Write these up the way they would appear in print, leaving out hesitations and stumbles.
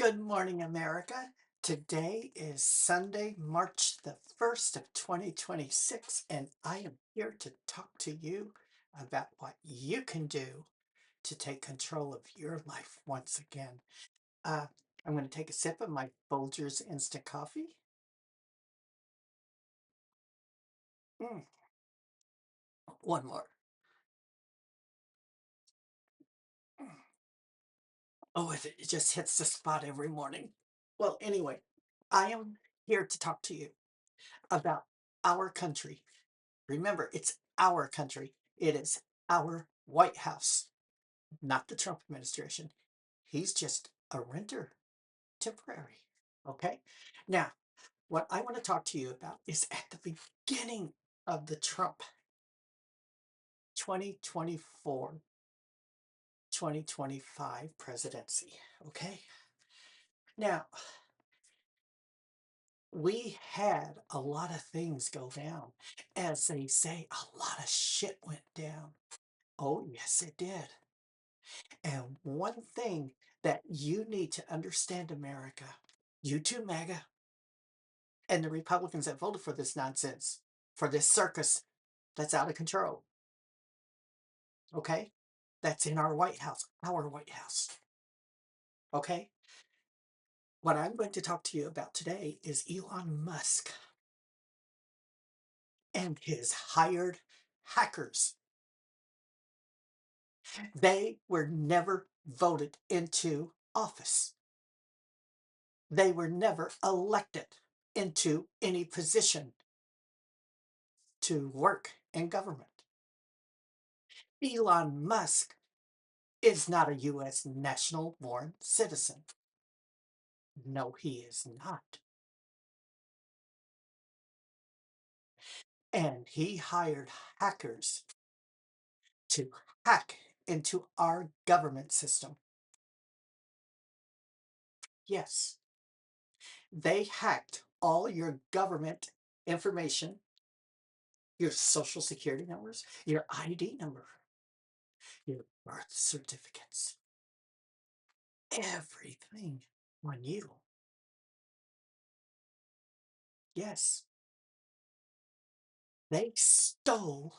Good morning, America. Today is Sunday, March the 1st of 2026, and I am here to talk to you about what you can do to take control of your life once again. Uh, I'm going to take a sip of my Folgers instant coffee. Mm, one more. Oh, it just hits the spot every morning. Well, anyway, I am here to talk to you about our country. Remember, it's our country. It is our White House, not the Trump administration. He's just a renter, temporary. Okay. Now, what I want to talk to you about is at the beginning of the Trump 2024 2025 presidency. Okay. Now, we had a lot of things go down. As they say, a lot of shit went down. Oh, yes, it did. And one thing that you need to understand, America, you too, MAGA, and the Republicans that voted for this nonsense, for this circus that's out of control, okay? That's in our White House, okay? What I'm going to talk to you about today is Elon Musk and his hired hackers. They were never voted into office. They were never elected into any position to work in government. Elon Musk is not a U.S. national born citizen. No, he is not. And he hired hackers to hack into our government system. Yes, they hacked all your government information, your social security numbers, your ID number, your birth certificates, everything on you. Yes, they stole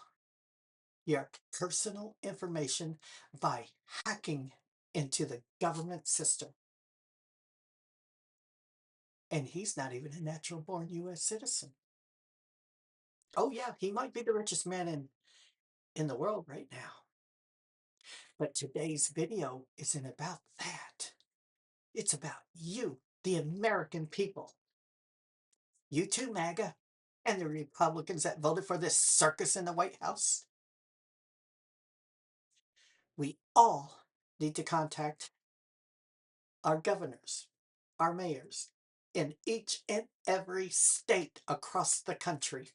your personal information by hacking into the government system. And he's not even a natural born US citizen. Oh, yeah, he might be the richest man in the world right now. But today's video isn't about that. It's about you, the American people. You too, MAGA, and the Republicans that voted for this circus in the White House. We all need to contact our governors, our mayors in each and every state across the country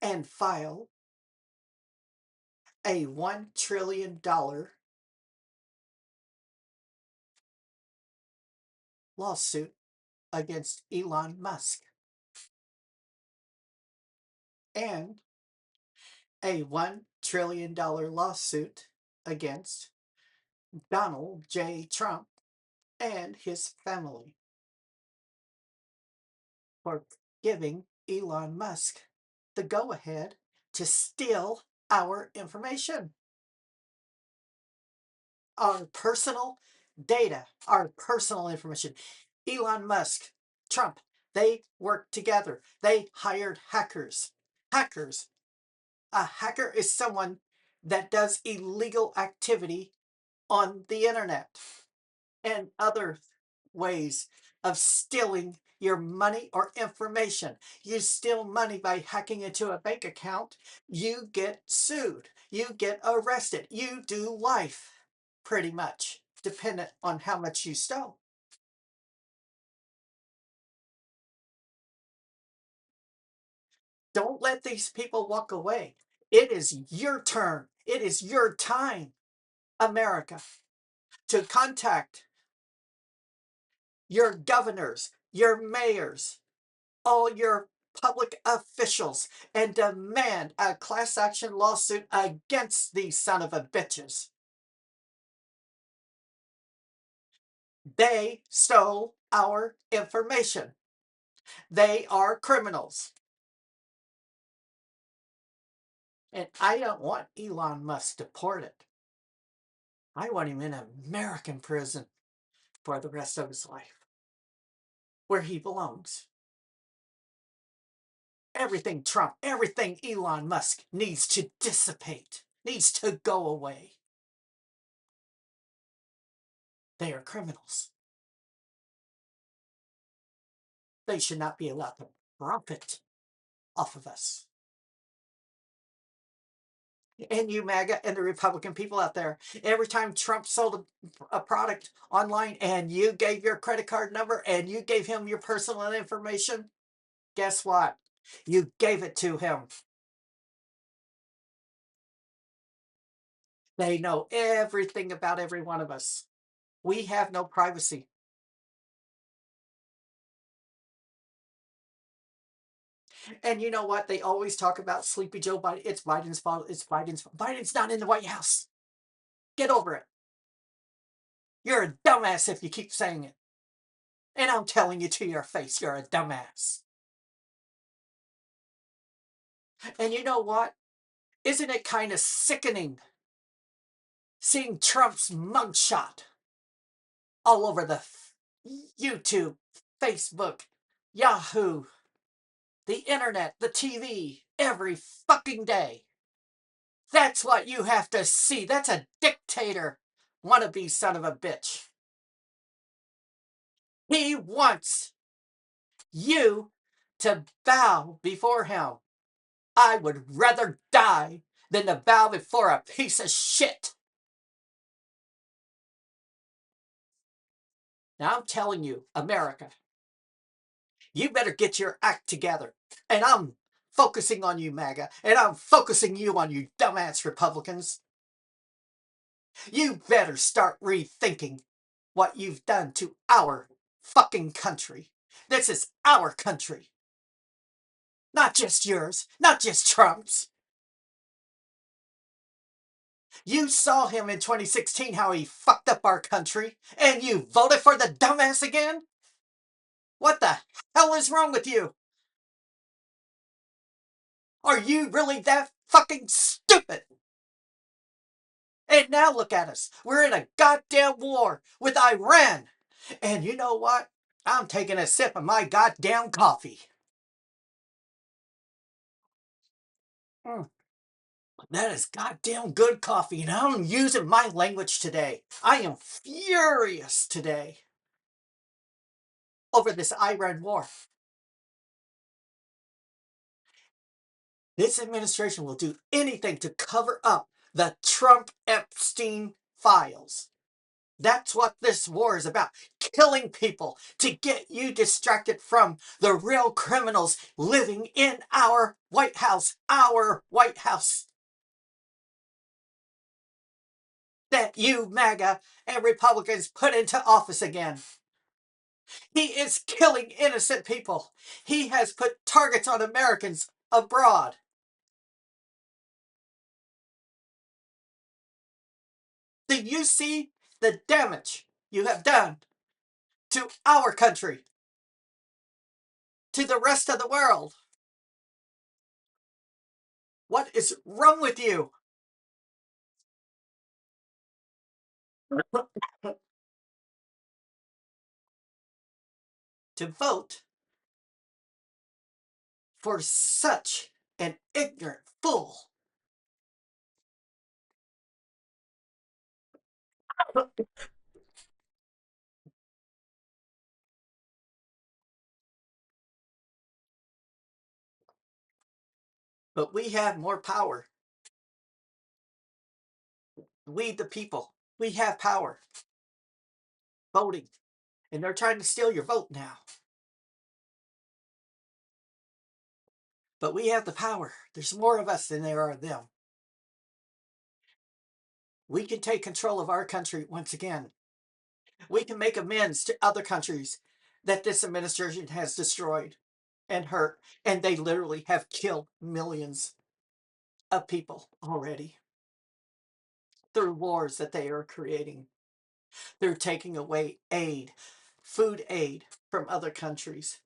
and file a $1 trillion lawsuit against Elon Musk and a $1 trillion lawsuit against Donald J. Trump and his family for giving Elon Musk the go-ahead to steal our information, our personal data, our personal information. Elon Musk, Trump, they worked together. They hired hackers. Hackers. A hacker is someone that does illegal activity on the internet and other ways of stealing your money or information. You steal money by hacking into a bank account, you get sued, you get arrested, you do life, pretty much, dependent on how much you stole. Don't let these people walk away. It is your turn. It is your time, America, to contact your governors, your mayors, all your public officials and demand a class action lawsuit against these son of a bitches. They stole our information. They are criminals. And I don't want Elon Musk deported. I want him in American prison for the rest of his life, where he belongs. Everything Trump, everything Elon Musk needs to dissipate, needs to go away. They are criminals. They should not be allowed to profit off of us. And you MAGA and the Republican people out there, every time Trump sold a product online and you gave your credit card number and you gave him your personal information, guess what? You gave it to him. They know everything about every one of us. We have no privacy. And you know what? They always talk about Sleepy Joe Biden. It's Biden's fault. It's Biden's fault. Biden's not in the White House. Get over it. You're a dumbass if you keep saying it. And I'm telling you to your face, you're a dumbass. And you know what? Isn't it kind of sickening seeing Trump's mugshot all over the YouTube, Facebook, Yahoo, the internet, the TV, every fucking day? That's what you have to see. That's a dictator wannabe son of a bitch. He wants you to bow before him. I would rather die than to bow before a piece of shit. Now I'm telling you, America, you better get your act together. And I'm focusing on you, MAGA, and I'm focusing you on you dumbass Republicans. You better start rethinking what you've done to our fucking country. This is our country. Not just yours, not just Trump's. You saw him in 2016, how he fucked up our country, and you voted for the dumbass again? What the hell is wrong with you? Are you really that fucking stupid? And now look at us. We're in a goddamn war with Iran. And you know what? I'm taking a sip of my goddamn coffee. Mm, that is goddamn good coffee, and I'm using my language today. I am furious today over this Iran war. This administration will do anything to cover up the Trump Epstein files. That's what this war is about. Killing people to get you distracted from the real criminals living in our White House. Our White House. That you, MAGA, and Republicans put into office again. He is killing innocent people. He has put targets on Americans abroad. Do you see the damage you have done to our country, to the rest of the world? What is wrong with you? To vote for such an ignorant fool. But we have more power. We, the people, we have power. Voting. And they're trying to steal your vote now. But we have the power. There's more of us than there are of them. We can take control of our country once again. We can make amends to other countries that this administration has destroyed and hurt. And they literally have killed millions of people already through wars that they are creating. They're taking away aid, food aid from other countries.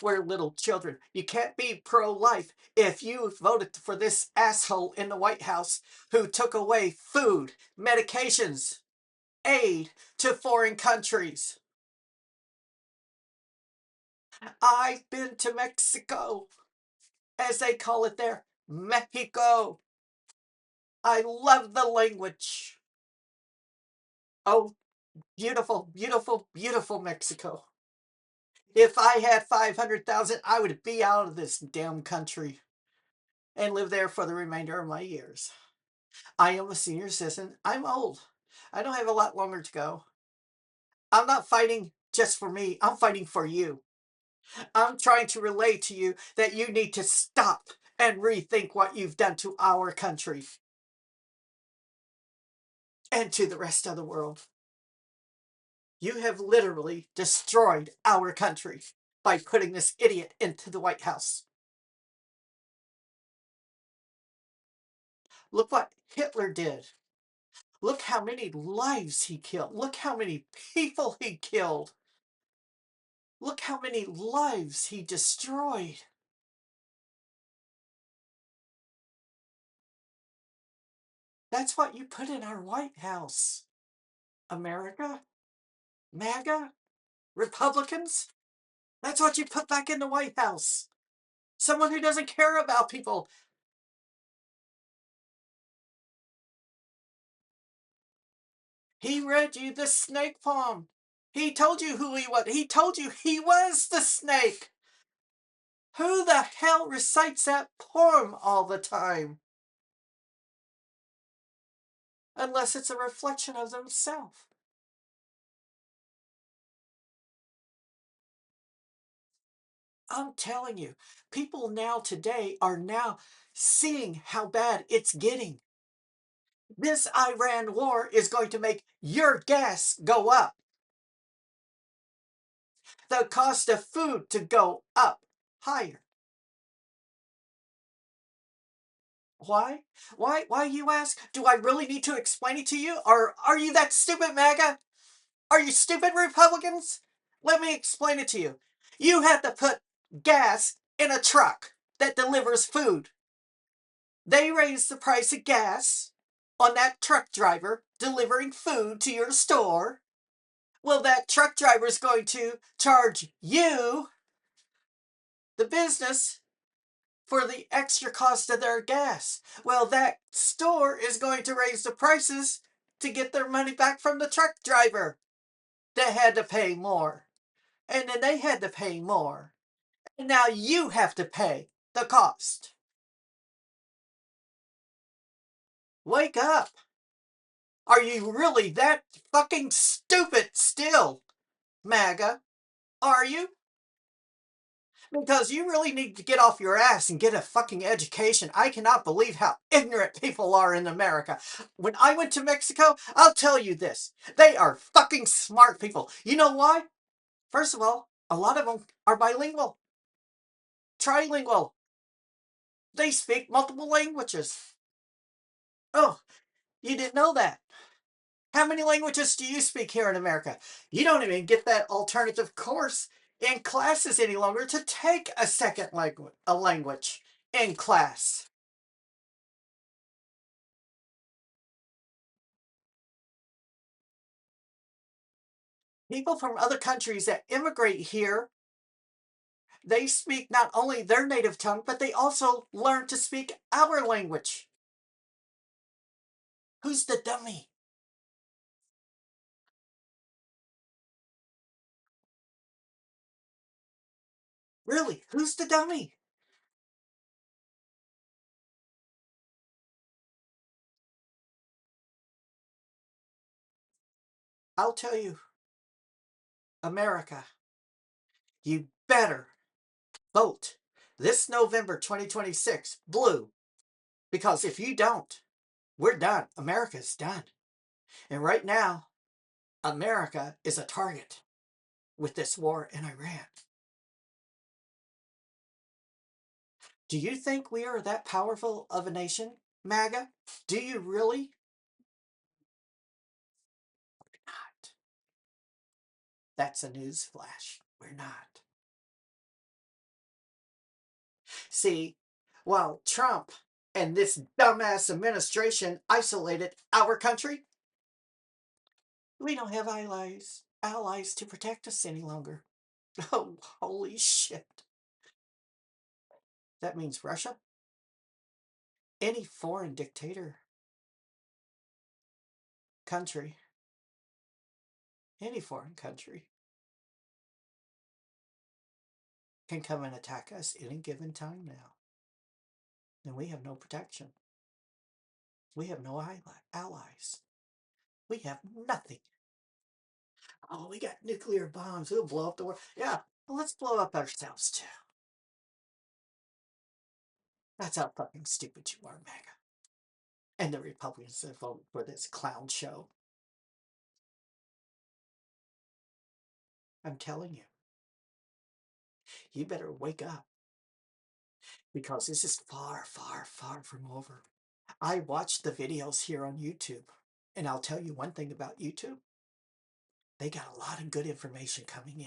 We're little children. You can't be pro-life if you voted for this asshole in the White House who took away food, medications, aid to foreign countries. I've been to Mexico, as they call it there, Mexico. I love the language. Oh, beautiful, beautiful, beautiful Mexico. If I had 500,000, I would be out of this damn country and live there for the remainder of my years. I am a senior citizen. I'm old. I don't have a lot longer to go. I'm not fighting just for me. I'm fighting for you. I'm trying to relay to you that you need to stop and rethink what you've done to our country and to the rest of the world. You have literally destroyed our country by putting this idiot into the White House. Look what Hitler did. Look how many lives he killed. Look how many people he killed. Look how many lives he destroyed. That's what you put in our White House. America? MAGA? Republicans? That's what you put back in the White House. Someone who doesn't care about people. He read you the snake poem. He told you who he was. He told you he was the snake. Who the hell recites that poem all the time? Unless it's a reflection of themselves. I'm telling you, people now today are now seeing how bad it's getting. This Iran war is going to make your gas go up. The cost of food to go up higher. Why? Why, you ask? Do I really need to explain it to you? Or are you that stupid, MAGA? Are you stupid, Republicans? Let me explain it to you. You have to put gas in a truck that delivers food. They raise the price of gas on that truck driver delivering food to your store. Well, that truck driver is going to charge you, the business, for the extra cost of their gas. Well, that store is going to raise the prices to get their money back from the truck driver. They had to pay more. And then they had to pay more. And now you have to pay the cost. Wake up. Are you really that fucking stupid still, MAGA? Are you? Because you really need to get off your ass and get a fucking education. I cannot believe how ignorant people are in America. When I went to Mexico, I'll tell you this. They are fucking smart people. You know why? First of all, a lot of them are bilingual, trilingual. They speak multiple languages. Oh, you didn't know that. How many languages do you speak here in America? You don't even get that alternative course in classes any longer to take a second language in class. People from other countries that immigrate here, they speak not only their native tongue, but they also learn to speak our language. Who's the dummy? Really, who's the dummy? I'll tell you, America, you better vote this November 2026 blue, because if you don't, we're done. America's done. And right now, America is a target with this war in Iran. Do you think we are that powerful of a nation, MAGA? Do you really? That's a news flash. We're not. See, while Trump and this dumbass administration isolated our country, we don't have allies to protect us any longer. Oh, holy shit. That means Russia, any foreign dictator country, any foreign country can come and attack us any given time now. And we have no protection. We have no allies. We have nothing. Oh, we got nuclear bombs. We'll blow up the world. Yeah, well, let's blow up ourselves too. That's how fucking stupid you are, MAGA. And the Republicans that voted for this clown show. I'm telling you, you better wake up because this is far, far, far from over. I watched the videos here on YouTube, and I'll tell you one thing about YouTube. They got a lot of good information coming in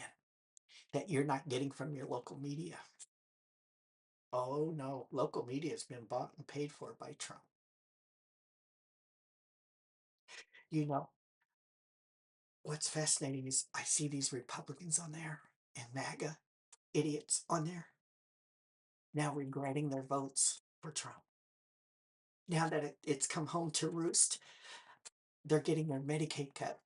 that you're not getting from your local media. Oh no, local media has been bought and paid for by Trump. You know, what's fascinating is I see these Republicans on there and MAGA idiots on there now regretting their votes for Trump. Now that it's come home to roost, they're getting their Medicaid cut.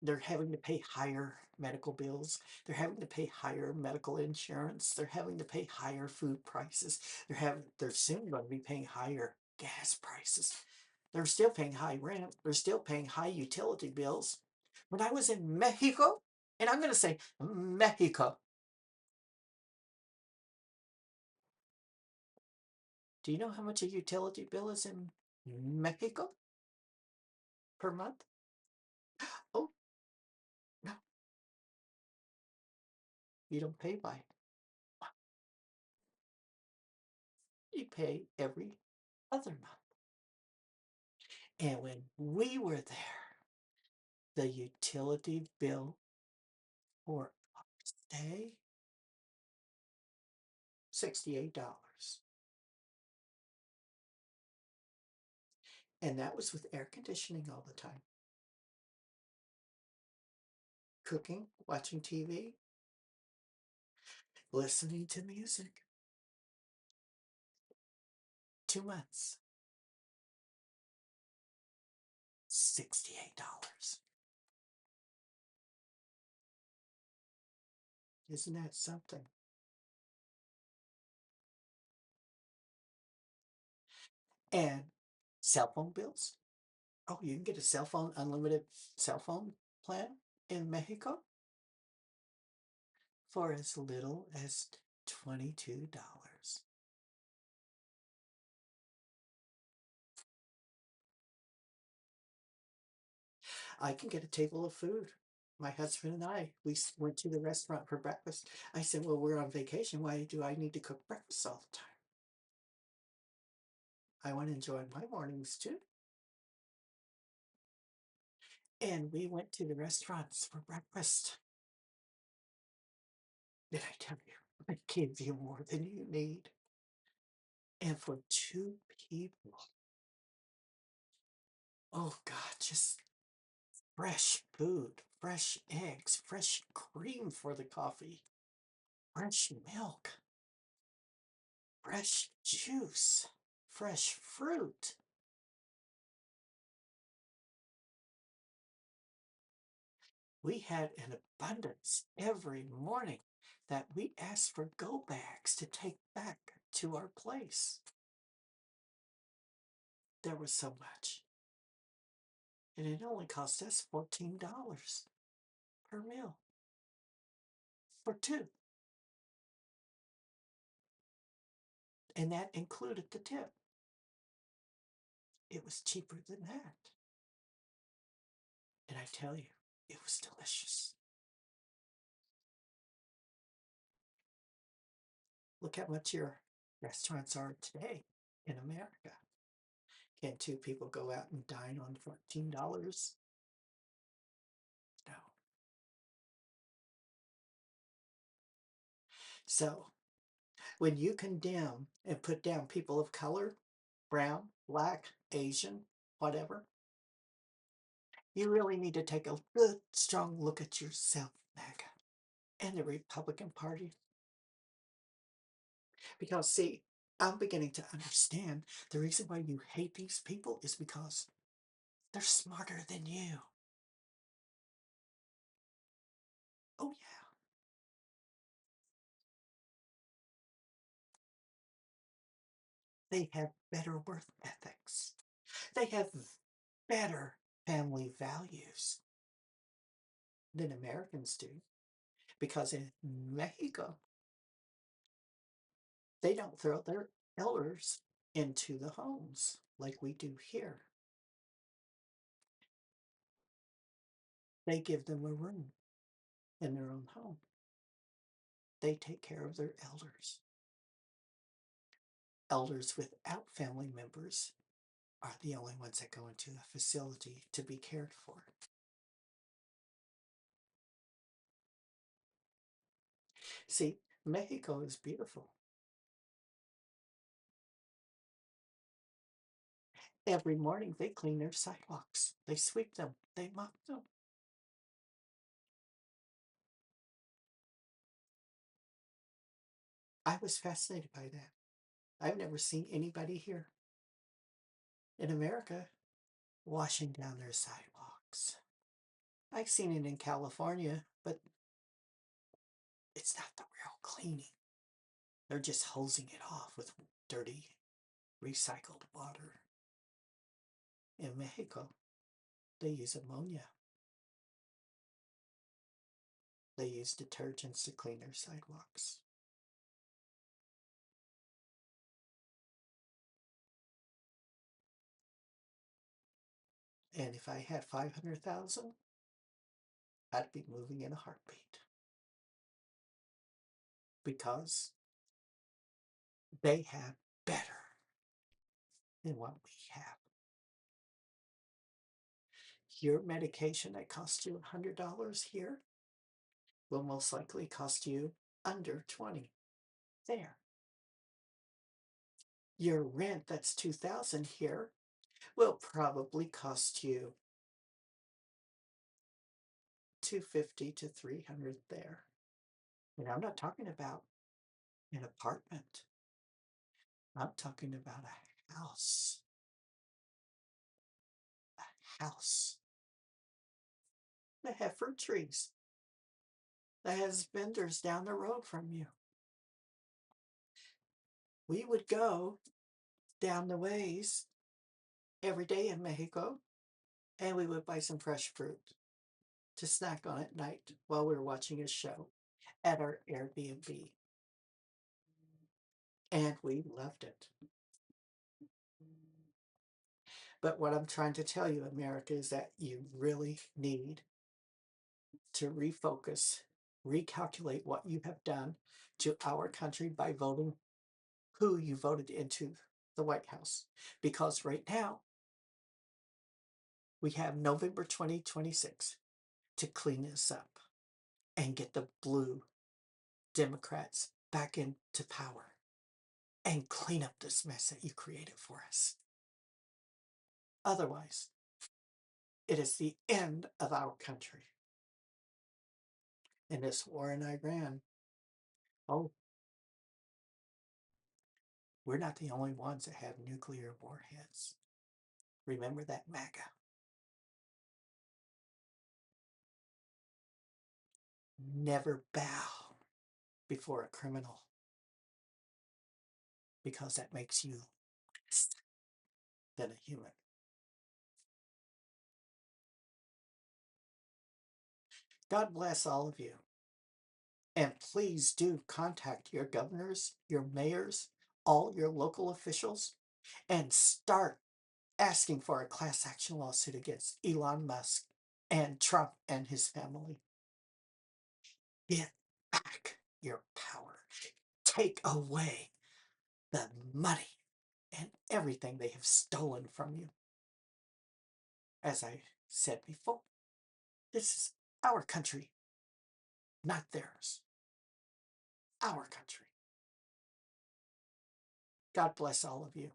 They're having to pay higher medical bills. They're having to pay higher medical insurance. They're having to pay higher food prices. They're soon going to be paying higher gas prices. They're still paying high rent. They're still paying high utility bills. When I was in Mexico, and I'm going to say Mexico, do you know how much a utility bill is in Mexico per month? Oh, no, you don't pay by. You pay every other month. And when we were there, the utility bill for our stay, $68. And that was with air conditioning all the time. Cooking, watching TV, listening to music. 2 months, $68. Isn't that something? And cell phone bills. Oh, you can get a cell phone, unlimited cell phone plan in Mexico for as little as $22. I can get a table of food. My husband and I, went to the restaurant for breakfast. I said, well, we're on vacation. Why do I need to cook breakfast all the time? I want to enjoy my mornings too. And we went to the restaurants for breakfast. Did I tell you? I give you more than you need. And for two people, oh God, just fresh food, fresh eggs, fresh cream for the coffee, fresh milk, fresh juice, fresh fruit. We had an abundance every morning that we asked for go bags to take back to our place. There was so much. And it only cost us $14 per meal for two. And that included the tip. It was cheaper than that. And I tell you, it was delicious. Look how much your restaurants are today in America. Can two people go out and dine on $14? No. So when you condemn and put down people of color, brown, black, Asian, whatever, you really need to take a good, strong look at yourself, MAGA, and the Republican Party. Because, see, I'm beginning to understand the reason why you hate these people is because they're smarter than you. Oh, yeah. They have better work ethics. They have better family values than Americans do. Because in Mexico, they don't throw their elders into the homes like we do here. They give them a room in their own home. They take care of their elders. Elders without family members are the only ones that go into a facility to be cared for. See, Mexico is beautiful. Every morning they clean their sidewalks, they sweep them, they mop them. I was fascinated by that. I've never seen anybody here in America washing down their sidewalks. I've seen it in California, but it's not the real cleaning. They're just hosing it off with dirty, recycled water. In Mexico, they use ammonia. They use detergents to clean their sidewalks. And if I had 500,000, I'd be moving in a heartbeat because they have better than what we have. Your medication that costs you $100 here will most likely cost you under 20 there. Your rent that's 2,000 here will probably cost you 250 to 300 there. And I'm not talking about an apartment. I'm talking about a house. A house that have fruit trees, that has vendors down the road from you. We would go down the ways every day in Mexico and we would buy some fresh fruit to snack on at night while we were watching a show at our Airbnb. And we loved it. But what I'm trying to tell you, America, is that you really need to refocus, recalculate what you have done to our country by voting who you voted into the White House. Because right now, we have November 2026 to clean this up and get the blue Democrats back into power and clean up this mess that you created for us. Otherwise, it is the end of our country. And this war in Iran, oh, we're not the only ones that have nuclear warheads. Remember that, MAGA. Never bow before a criminal because that makes you less than a human. God bless all of you. And please do contact your governors, your mayors, all your local officials, and start asking for a class action lawsuit against Elon Musk and Trump and his family. Get back your power. Take away the money and everything they have stolen from you. As I said before, this is our country, not theirs. our country. God bless all of you.